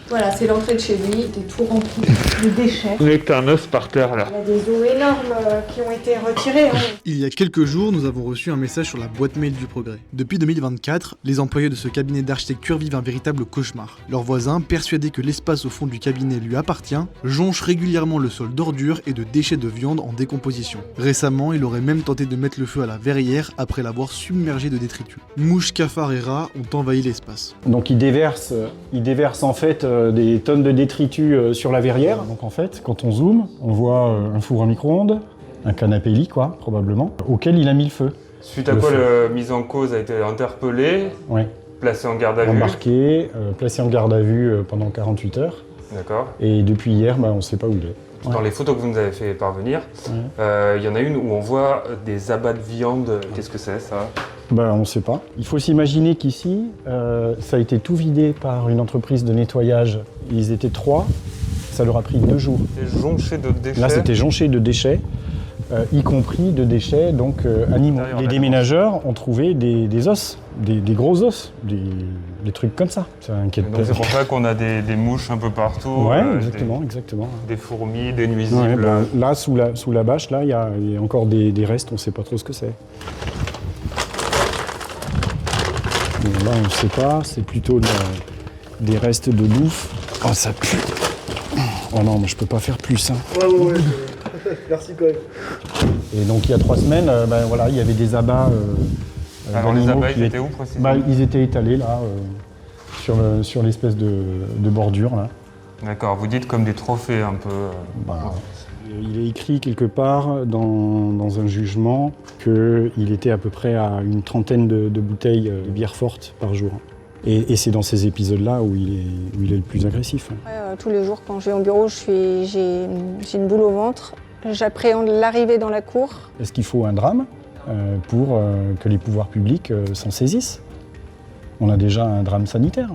Voilà, c'est l'entrée de chez lui, il était tout rempli de déchets. Vous voyez que t'as un os par terre là. Il y a des os énormes qui ont été retirés. Hein. Il y a quelques jours, nous avons reçu un message sur la boîte mail du Progrès. Depuis 2024, les employés de ce cabinet d'architecture vivent un véritable cauchemar. Leur voisin, persuadé que l'espace au fond du cabinet lui appartient, jonche régulièrement le sol d'ordures et de déchets de viande en décomposition. Récemment, il aurait même tenté de mettre le feu à la verrière après l'avoir submergée de détritus. Mouches, cafards et rats ont envahi l'espace. Donc il déverse en fait des tonnes de détritus sur la verrière. Donc en fait, quand on zoome, on voit un four à micro-ondes, un canapé lit quoi, probablement, auquel il a mis le feu. Suite à quoi la mise en cause a été interpellé, Ouais. placé en garde à vue. Embarqué, placé en garde à vue pendant 48 heures. D'accord. Et depuis hier, on ne sait pas où il est. Dans les photos que vous nous avez fait parvenir, il y en a une où on voit des abats de viande. Qu'est-ce que c'est ça? On ne sait pas. Il faut s'imaginer qu'ici, ça a été tout vidé par une entreprise de nettoyage. Ils étaient 3, ça leur a pris 2 jours. C'était jonché de déchets. Là, c'était jonché de déchets, y compris de déchets animaux. Les déménageurs ont trouvé des os, des gros os, des trucs comme ça. Ça inquiète pas. Donc c'est pour ça qu'on a des mouches un peu partout. Ouais, exactement. Des fourmis, des nuisibles. Ouais, là, sous la bâche, là, il y a encore des restes, on ne sait pas trop ce que c'est. Là, on ne sait pas, c'est plutôt des restes de bouffe. Oh, ça pue. Oh non, mais je peux pas faire plus. Hein. Ouais. Merci quand même. Et donc, il y a 3 semaines, il y avait des abats. Alors les abats, ils étaient où précisément? Ils étaient étalés là, sur l'espèce de bordure là. D'accord, vous dites comme des trophées un peu. Il est écrit quelque part dans un jugement qu'il était à peu près à une trentaine de bouteilles de bière forte par jour. Et c'est dans ces épisodes-là où il est le plus agressif. Ouais, tous les jours, quand je vais au bureau, j'ai une boule au ventre. J'appréhende l'arrivée dans la cour. Est-ce qu'il faut un drame pour que les pouvoirs publics s'en saisissent? On a déjà un drame sanitaire.